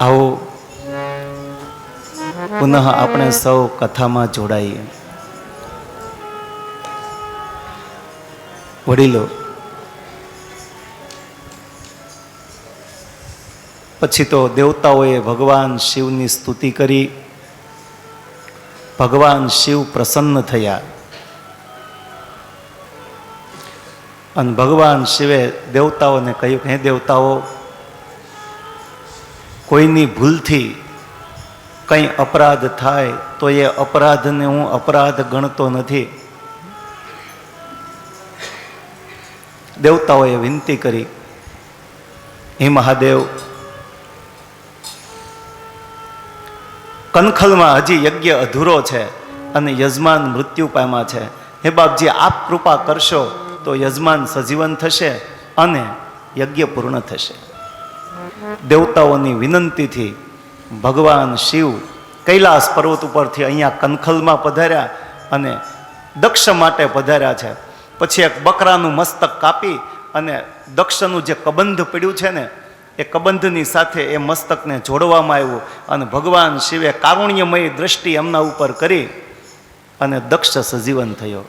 આવો પુનઃ આપણે સૌ કથામાં જોડાઈએ. વડીલો, પછી તો દેવતાઓએ ભગવાન શિવની સ્તુતિ કરી. ભગવાન શિવ પ્રસન્ન થયા અને ભગવાન શિવે દેવતાઓને કહ્યું કે હે દેવતાઓ, કોઈની ભૂલથી કંઈ અપરાધ થાય તો એ અપરાધને હું અપરાધ ગણતો નથી. દેવતાઓએ વિનંતી કરી, હે મહાદેવ, કનખલમાં હજી યજ્ઞ અધૂરો છે અને યજમાન મૃત્યુ પામ્યા છે. હે બાપજી, આપ કૃપા કરશો તો યજમાન સજીવન થશે અને યજ્ઞ પૂર્ણ થશે. દેવતાઓની વિનંતીથી ભગવાન શિવ કૈલાસ પર્વત ઉપરથી અહીંયા કનખલમાં પધાર્યા અને દક્ષ માટે પધાર્યા છે. પછી એક બકરાનું મસ્તક કાપી અને દક્ષનું જે કબંધ પડ્યું છે ને, એ કબંધની સાથે એ મસ્તકને જોડવામાં આવ્યું અને ભગવાન શિવે કારુણ્યમય દ્રષ્ટિ એમના ઉપર કરી અને દક્ષ સજીવન થયો.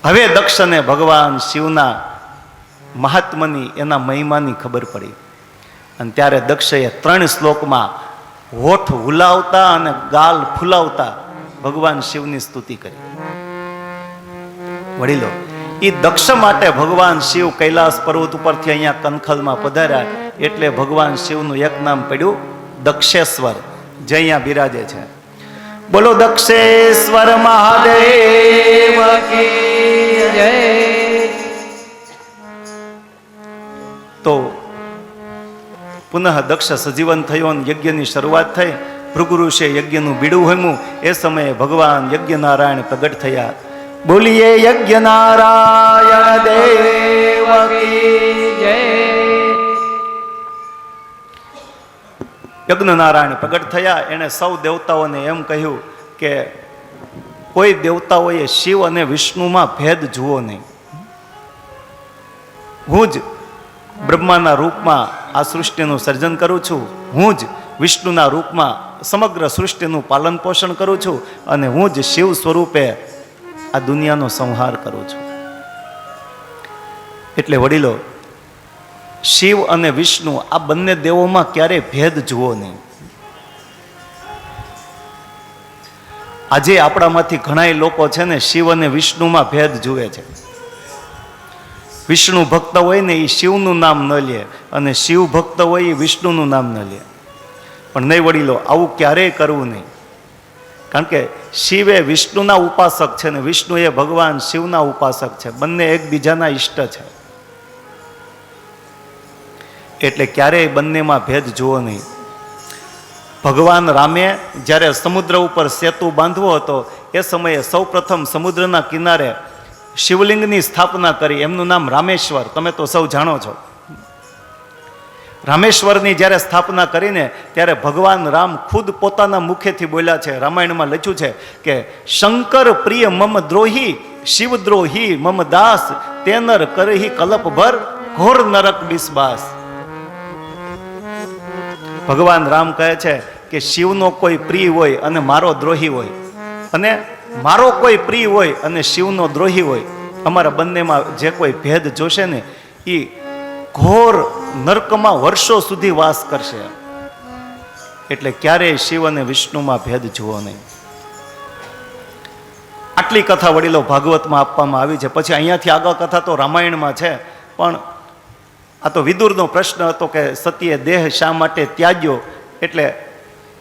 હવે દક્ષને ભગવાન શિવના મહાત્માની, એના મહિમાની ખબર પડી અને ત્યારે દક્ષએ 3 શ્લોકમાં હોઠ હુલાવતા અને ગાલ ફૂલાવતા ભગવાન શિવની સ્તુતિ કરી. વડીલો, એ દક્ષ માટે ભગવાન શિવ કૈલાસ પર્વત ઉપરથી અહીંયા કનખલમાં પધાર્યા એટલે ભગવાન શિવનું એક નામ પડ્યું દક્ષેશ્વર, જે અહીંયા બિરાજે છે. બોલો દક્ષેશ્વર મહાદેવ કી જય. તો પુનઃ દક્ષ સજીવન થયો અને યજ્ઞની શરૂઆત થઈ. ભૃગુ ઋષિએ યજ્ઞનું બીડું હોમ્યું. એ સમયે ભગવાન યજ્ઞ નારાયણ પ્રગટ થયા. બોલીએ યજ્ઞ નારાયણ દેવ કી જય. યજ્ઞ નારાયણ પ્રગટ થયા. એણે સૌ દેવતાઓને એમ કહ્યું કે કોઈ દેવતાઓએ શિવ અને વિષ્ણુમાં ભેદ જુઓ નહીં. હું જ બ્રહ્માના રૂપમાં આ સૃષ્ટિનું સર્જન કરું છું, હું જ વિષ્ણુના રૂપમાં સમગ્ર સૃષ્ટિનું પાલન પોષણ કરું છું અને હું જ શિવ સ્વરૂપે આ દુનિયાનો સંહાર કરું છું. એટલે વડીલો, શિવ અને વિષ્ણુ આ બંને દેવોમાં ક્યારેય ભેદ જુઓ નહીં. આજે આપણામાંથી ઘણા લોકો છે ને શિવ અને વિષ્ણુમાં ભેદ જુએ છે. વિષ્ણુ ભક્ત હોય ને એ શિવનું નામ ન લે અને શિવ ભક્ત હોય એ વિષ્ણુનું નામ ન લે. પણ નહીં વડીલો, આવું ક્યારેય કરવું નહીં. કારણ કે શિવ એ વિષ્ણુના ઉપાસક છે ને વિષ્ણુ એ ભગવાન શિવના ઉપાસક છે. બંને એકબીજાના ઈષ્ટ છે. એટલે ક્યારેય બંનેમાં ભેદ જુઓ નહીં. ભગવાન રામે જ્યારે સમુદ્ર ઉપર સેતુ બાંધવો હતો એ સમયે સૌ પ્રથમ સમુદ્રના કિનારે શિવલિંગની સ્થાપના કરી. એમનું નામ રામેશ્વર, તમે તો સૌ જાણો છો. રામેશ્વરની જ્યારે સ્થાપના કરીને ત્યારે ભગવાન રામ ખુદ પોતાના મુખેથી બોલ્યા છે. રામાયણમાં લખ્યું છે કે શંકર પ્રિય મમ દ્રોહી, શિવ દ્રોહી મમ દાસ, તેનર કરહી કલપભર ઘોર નરક બિસ્બાસ. ભગવાન રામ કહે છે કે શિવનો કોઈ પ્રિય હોય અને મારો દ્રોહી હોય, અને મારો કોઈ પ્રિય હોય અને શિવનો દ્રોહી હોય, અમારા બંનેમાં જે કોઈ ભેદ જોશે ને એ ઘોર નરકમાં વર્ષો સુધી વાસ કરશે. એટલે ક્યારેય શિવ અને વિષ્ણુમાં ભેદ જુઓ નહીં. આટલી કથા વડીલો ભાગવતમાં આપવામાં આવી છે. પછી અહીંયાથી આગળ કથા તો રામાયણમાં છે, પણ આ તો વિદુરનો પ્રશ્ન હતો કે સતીએ દેહ શા માટે ત્યાગ્યો, એટલે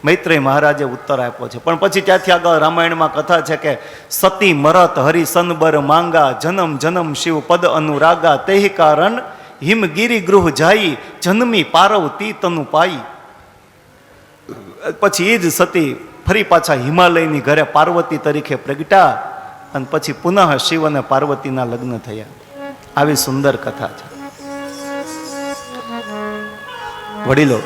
મૈત્રેય મહારાજે ઉત્તર આપ્યો છે. પણ પછી ત્યાંથી આગળ રામાયણમાં કથા છે કે સતી મરત હરિસનબર માંગા, જનમ જનમ શિવ પદ અનુરાગા, તેહિ કારણ હિમગીરી ગૃહ જાઈ, જન્મી પાર્વતી તનુ પાઈ. પછી એ જ સતી ફરી પાછા હિમાલયની ઘરે પાર્વતી તરીકે પ્રગટા અને પછી પુનઃ શિવ અને પાર્વતીના લગ્ન થયા. આવી સુંદર કથા છે. વડીલો,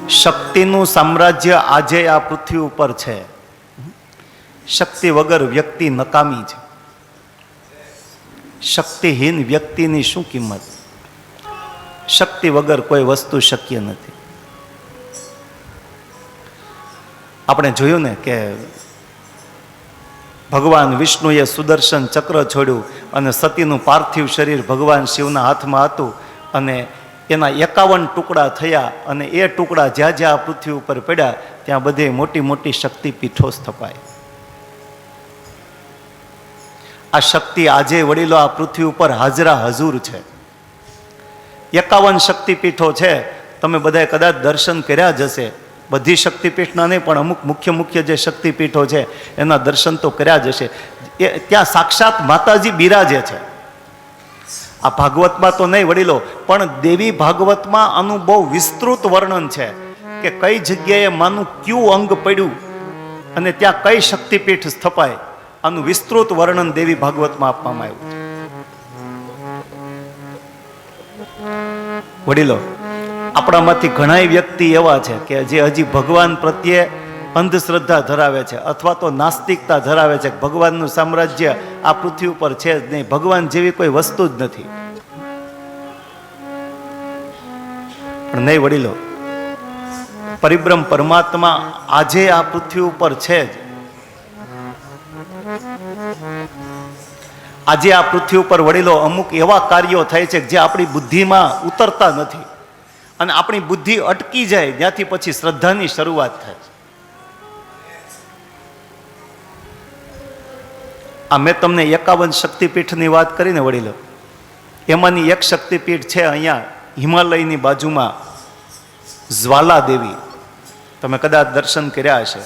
શક્તિનું સામ્રાજ્ય આજે આ પૃથ્વી ઉપર છે. શક્તિ વગર વ્યક્તિ નકામી છે. શક્તિહીન વ્યક્તિની શું કિંમત? શક્તિ વગર કોઈ વસ્તુ શક્ય નથી. આપણે જોયું ને કે ભગવાન વિષ્ણુએ સુદર્શન ચક્ર છોડ્યું અને સતીનું પાર્થિવ શરીર ભગવાન શિવના હાથમાં હતું અને એના 51 ટુકડા થયા અને એ ટુકડા જ્યાં જ્યાં પૃથ્વી ઉપર પડ્યા ત્યાં બધે મોટી મોટી શક્તિપીઠો સ્થપાય. આ શક્તિ આજે વડીલો આ પૃથ્વી ઉપર હાજરા હજુર છે. 51 શક્તિપીઠો છે. તમે બધાએ કદાચ દર્શન કર્યા જ હશે. બધી શક્તિપીઠના નહીં પણ અમુક મુખ્ય મુખ્ય જે શક્તિપીઠો છે એના દર્શન તો કર્યા જ હશે. ત્યાં સાક્ષાત માતાજી બિરાજે છે. આ ભાગવતમાં તો નહીં વડીલો, પણ દેવી ભાગવતમાં આનું બહુ વિસ્તૃત વર્ણન છે કે કઈ જગ્યાએ માનું કયું અંગ પડ્યું અને ત્યાં કઈ શક્તિપીઠ સ્થપાય. આનું વિસ્તૃત વર્ણન દેવી ભાગવતમાં આપવામાં આવ્યું છે. વડીલો, આપણામાંથી ઘણા વ્યક્તિ એવા છે કે જે હજી ભગવાન પ્રત્યે અંધશ્રદ્ધા ધરાવે છે અથવા તો નાસ્તિકતા ધરાવે છે. ભગવાનનું સામ્રાજ્ય આ પૃથ્વી ઉપર છે જ નહીં, ભગવાન જેવી કોઈ વસ્તુ જ નથી. પણ નહીં વડીલો, પરિબ્રહ્મ પરમાત્મા આજે આ પૃથ્વી ઉપર છે જ. આજે આ પૃથ્વી ઉપર વડીલો અમુક એવા કાર્યો થાય છે જે આપણી બુદ્ધિમાં ઉતરતા નથી અને આપણી બુદ્ધિ અટકી જાય ત્યાંથી પછી શ્રદ્ધાની શરૂઆત થાય છે. આ મેં તમને 51 શક્તિપીઠની વાત કરીને વડીલો, એમાંની એક શક્તિપીઠ છે અહીંયા હિમાલયની બાજુમાં જ્વાલા દેવી. તમે કદાચ દર્શન કર્યા હશે.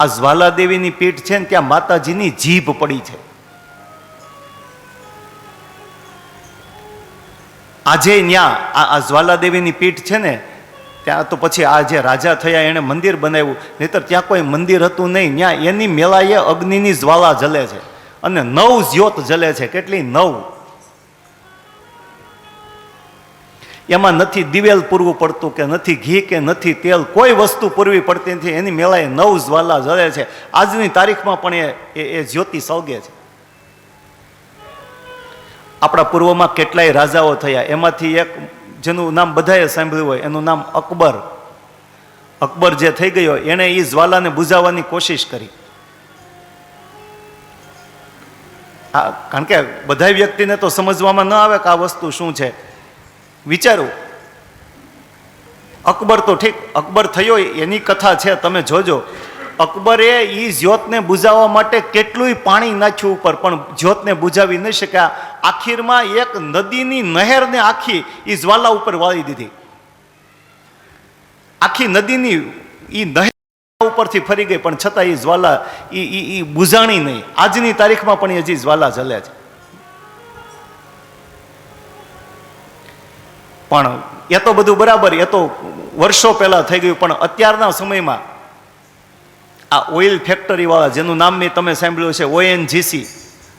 આ જ્વાલા દેવીની પીઠ છે ને ત્યાં માતાજીની જીભ પડી છે. આજે ત્યાં આ જ્વાલા દેવીની પીઠ છે ને ત્યાં તો પછી આ જે રાજા થયા એણે મંદિર બનાવ્યું, નહીતર ત્યાં કોઈ મંદિર હતું નહીં. ત્યાં એની મેળાએ અગ્નિની જ્વાલા જલે છે અને 9 જ્યોત જલે છે. કેટલી? 9. એમાં નથી દિવેલ પૂરવું પડતું કે નથી ઘી કે નથી તેલ, કોઈ વસ્તુ પૂરવી પડતી નથી. એની મેળાએ 9 જ્વાલા જલે છે. આજની તારીખમાં પણ એ જ્યોતિ સળગે છે. આપણા પૂર્વમાં કેટલાય રાજાઓ થયા, એમાંથી એક જેનું નામ બધાએ સાંભળ્યું હોય એનું નામ અકબર. અકબર જે થઈ ગયો એણે એ જ્વાલાને બુઝાવવાની કોશિશ કરી. કારણ કે બધા વ્યક્તિને તો સમજવામાં ન આવે કે આ વસ્તુ શું છે. વિચારો, અકબર તો ઠીક, અકબર થયો એની કથા છે, તમે જોજો. અકબરે એ જ્યોતને બુઝાવવા માટે કેટલું પાણી નાખ્યું ઉપર, પણ જ્યોતને બુઝાવી નહીં શક્યા. આખીરમાં એક નદીની નહેરને આખી એ જ્વાલા ઉપર વાળી દીધી. આખી નદીની એ નહેર ઉપરથી ફરી ગઈ, પણ છતાં એ જ્વાલા એ બુઝાણી નહીં. આજની તારીખમાં પણ હજી જ્વાલા જલે છે. પણ એ તો બધું બરાબર, એ તો વર્ષો પહેલા થઈ ગયું. પણ અત્યારના સમયમાં આ ઓઇલ ફેક્ટરી વાળા, જેનું નામ મેં તમે સાંભળ્યું છે, ONGC.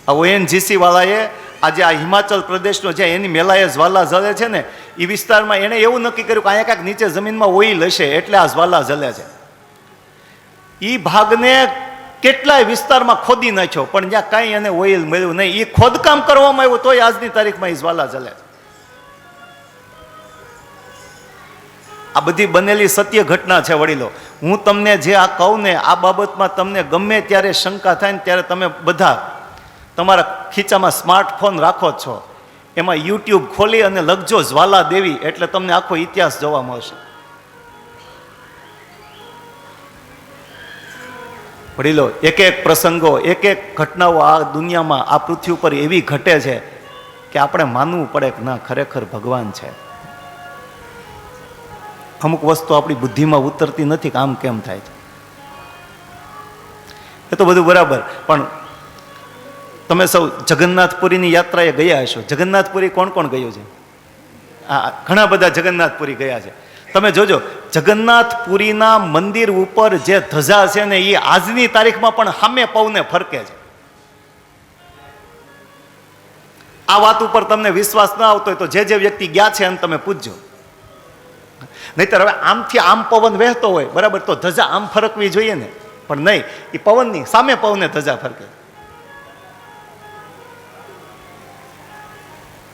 આ ONGC વાળાએ આજે આ હિમાચલ પ્રદેશનો જે એની મેલાએ જ્વાલા જલે છે ને એ વિસ્તારમાં એણે એવું નક્કી કર્યું કે અહીંયા કાંઈક નીચે જમીનમાં ઓઇલ હશે એટલે આ જ્વાલા જલે છે. એ ભાગને કેટલાય વિસ્તારમાં ખોદી નાખ્યો, પણ જ્યાં કાંઈ એને ઓઇલ મળ્યું નહીં. એ ખોદકામ કરવામાં આવ્યું તોય આજની તારીખમાં એ જ્વાલા જલે છે. આ બધી બનેલી સત્ય ઘટના છે વડીલો. હું તમને જે આ કહું ને આ બાબતમાં તમને ગમે ત્યારે શંકા થાય ને ત્યારે તમે બધા તમારા ખીચામાં સ્માર્ટફોન રાખો જ છો, એમાં YouTube ખોલી અને લખજો જ્વાલા દેવી, એટલે તમને આખો ઇતિહાસ જોવા મળશે. વડીલો, એક એક પ્રસંગો, એક એક ઘટનાઓ આ દુનિયામાં આ પૃથ્વી ઉપર એવી ઘટે છે કે આપણે માનવું પડે કે ના, ખરેખર ભગવાન છે. અમુક વસ્તુ આપણી બુદ્ધિમાં ઉતરતી નથી કે આમ કેમ થાય છે. એ તો બધું બરાબર, પણ તમે સૌ જગન્નાથપુરીની યાત્રાએ ગયા હશો. જગન્નાથપુરી કોણ કોણ ગયું છે? ઘણા બધા જગન્નાથપુરી ગયા છે. તમે જોજો, જગન્નાથપુરીના મંદિર ઉપર જે ધજા છે ને એ આજની તારીખમાં પણ સામે પવને ફરકે છે. આ વાત ઉપર તમને વિશ્વાસ ન આવતો હોય તો જે વ્યક્તિ ગયા છે એને તમે પૂછજો. નહીતર હવે આમથી આમ પવન વહેતો હોય બરાબર, તો ધજા આમ ફરકવી જોઈએ ને, પણ નહીં, એ પવનની સામે પવને ધજા ફરકે.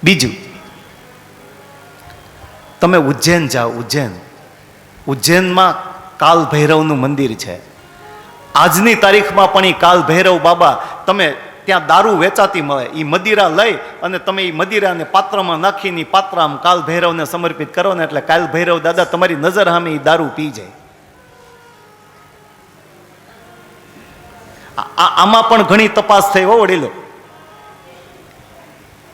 બીજું, તમે ઉજ્જૈન જાઓ. ઉજ્જૈનમાં કાલ ભૈરવનું મંદિર છે. આજની તારીખમાં પણ એ કાલ ભૈરવ બાબા, તમે ત્યાં દારૂ વેચાતી મળે, એ મદિરા લઈ અને તમે એ મદિરાને પાત્રમાં નાખીને પાત્ર આમ કાલ ભૈરવને સમર્પિત કરો ને એટલે કાલ ભૈરવ દાદા તમારી નજર સામે એ દારૂ પી જાય. આમાં પણ ઘણી તપાસ થઈ હો વડીલો.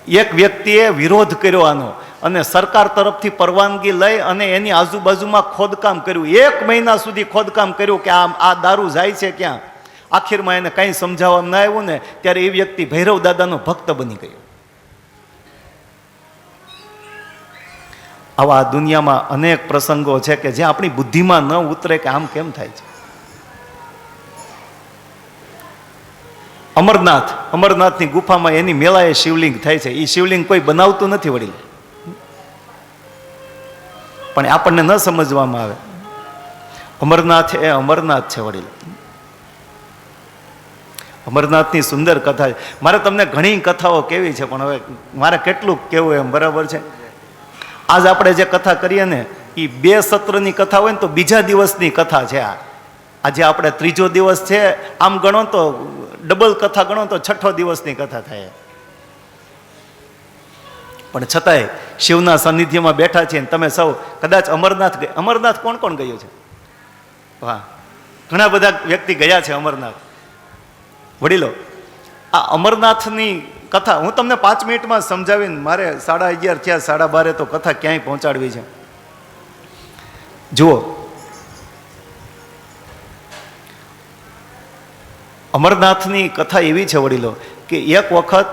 એક વ્યક્તિએ વિરોધ કર્યો આનો અને સરકાર તરફથી પરવાનગી લઈ અને એની આજુબાજુમાં ખોદકામ કર્યું. 1 મહિના સુધી ખોદકામ કર્યું કે આ દારૂ જાય છે ક્યાં. આખીરમાં એને કંઈ સમજાવવામાં ના આવ્યું ને ત્યારે એ વ્યક્તિ ભૈરવ દાદાનો ભક્ત બની ગયો. આવા દુનિયામાં અનેક પ્રસંગો છે કે જે આપણી બુદ્ધિમાં ન ઉતરે કે આમ કેમ થાય છે. અમરનાથની ગુફામાં એની મેળાએ શિવલિંગ થાય છે. એ શિવલિંગ કોઈ બનાવતું નથી વડીલ, પણ આપણને ન સમજવામાં આવે. અમરનાથ એ અમરનાથ છે વડીલ. અમરનાથની સુંદર કથા છે. મારે તમને ઘણી કથાઓ કેવી છે, પણ હવે મારે કેટલું કેવું એમ બરાબર છે. આજ આપણે જે કથા કરીએ ને એ 2 સત્રની કથા હોય ને તો બીજા દિવસની કથા છે. આજે આપણે 3જો દિવસ છે, આમ ગણો તો ડબલ કથા ગણો તો 6થો દિવસની કથા થાય. પણ છતાંય શિવના સાનિધ્યમાં બેઠા છીએ. તમે સૌ કદાચ અમરનાથ કોણ કોણ ગયું છે? વાહ, ઘણા બધા વ્યક્તિ ગયા છે અમરનાથ. વડીલો, આ અમરનાથની કથા હું તમને 5 મિનિટમાં સમજાવીને મારે 11:30 થયા, 12:30 તો કથા ક્યાંય પહોંચાડવી છે. જુઓ, અમરનાથની કથા એવી છે વડીલો કે એક વખત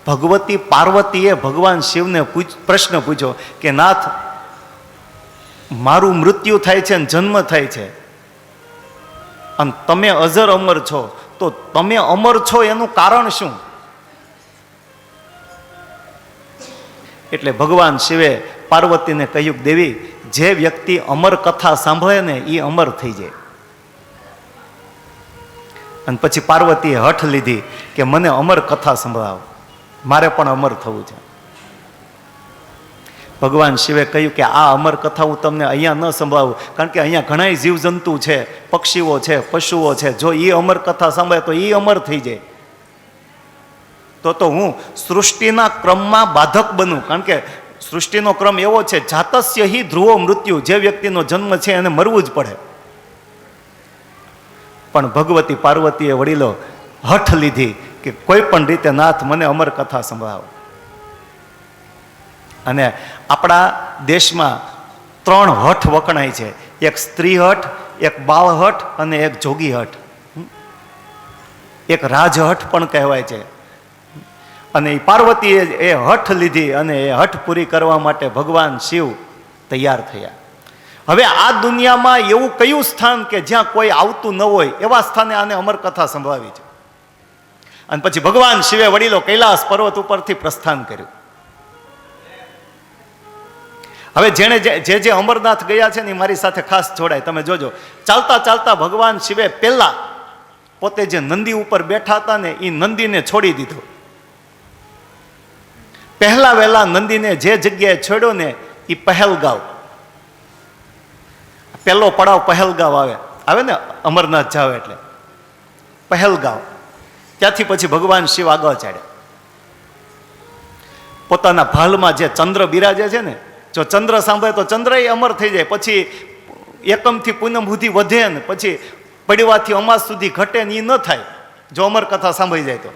ભગવતી પાર્વતીએ ભગવાન શિવને પ્રશ્ન પૂછ્યો કે નાથ, મારું મૃત્યુ થાય છે અને જન્મ થાય છે અને તમે અજર અમર છો, તો તમે અમર છો એનું કારણ શું? એટલે ભગવાન શિવે પાર્વતીને કહ્યું કે દેવી, જે વ્યક્તિ અમર કથા સાંભળે ને એ અમર થઈ જાય. અને પછી પાર્વતીએ હઠ લીધી કે મને અમર કથા સંભળાવો, મારે પણ અમર થવું છે. ભગવાન શિવે કહ્યું કે આ અમર કથા હું તમને અહીંયા ન સંભળાવું, કારણ કે અહીંયા ઘણા જીવજંતુ છે, પક્ષીઓ છે, પશુઓ છે. જો એ અમર કથા સાંભળે તો એ અમર થઈ જાય, તો હું સૃષ્ટિના ક્રમમાં બાધક બનું. કારણ કે સૃષ્ટિનો ક્રમ એવો છે, જાતસ્ય હિ ધ્રુવો મૃત્યુ, જે વ્યક્તિનો જન્મ છે એને મરવું જ પડે. પણ ભગવતી પાર્વતીએ વડીલો હઠ લીધી કે કોઈ પણ રીતે નાથ મને અમર કથા સંભળાવો. અને આપણા દેશમાં 3 હઠ વખણાય છે. એક સ્ત્રી હઠ, એક બાળ હઠ અને એક જોગી હઠ. એક રાજહઠ પણ કહેવાય છે. અને પાર્વતીએ એ હઠ લીધી અને એ હઠ પૂરી કરવા માટે ભગવાન શિવ તૈયાર થયા. હવે આ દુનિયામાં એવું કયું સ્થાન કે જ્યાં કોઈ આવતું ન હોય, એવા સ્થાને આને અમર કથા સંભળાવી છે. અને પછી ભગવાન શિવે વડીલો કૈલાસ પર્વત ઉપરથી પ્રસ્થાન કર્યું. હવે જેણે જે અમરનાથ ગયા છે ને મારી સાથે ખાસ જોડાય. તમે જોજો, ચાલતા ચાલતા ભગવાન શિવે પહેલા પોતે જે નંદી ઉપર બેઠા હતા ને એ નંદીને છોડી દીધો. પહેલા વહેલા નંદીને જે જગ્યાએ છોડ્યો ને એ પહેલગાંવ, પહેલો પડાવ પહેલગાંવ આવે ને અમરનાથ જાવ એટલે પહેલગાંવ. ત્યાંથી પછી ભગવાન શિવ આગળ ચાડ્યા. પોતાના ભાલમાં જે ચંદ્ર બિરાજે છે ને, જો ચંદ્ર સાંભળે તો ચંદ્ર એ અમર થઈ જાય. પછી એકમથી પૂનમ સુધી વધે ને પછી પડવાથી અમાસ સુધી ઘટે ને એ ન થાય જો અમર કથા સાંભળી જાય તો.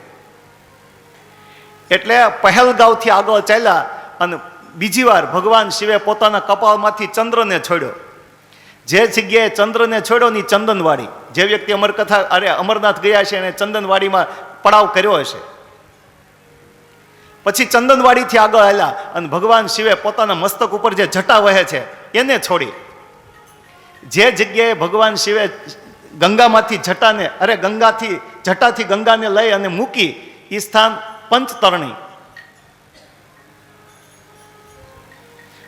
એટલે પહેલગાંવથી આગળ ચાલ્યા અને બીજી વાર ભગવાન શિવે પોતાના કપાળમાંથી ચંદ્રને છોડ્યો. જે જગ્યાએ ચંદ્રને છોડ્યો ની ચંદનવાડી, જે વ્યક્તિ અમરનાથ ગયા છે એને ચંદનવાડીમાં પડાવ કર્યો હશે. પછી ચંદનવાડીથી આગળ આવ્યા અને ભગવાન શિવે પોતાના મસ્તક ઉપર જે જટા વહે છે એને છોડી. જે જગ્યાએ ભગવાન શિવે ગંગામાંથી જટાથી ગંગાને લઈ અને મૂકી એ સ્થાન પંચતરણી.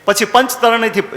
પછી પંચતરણીથી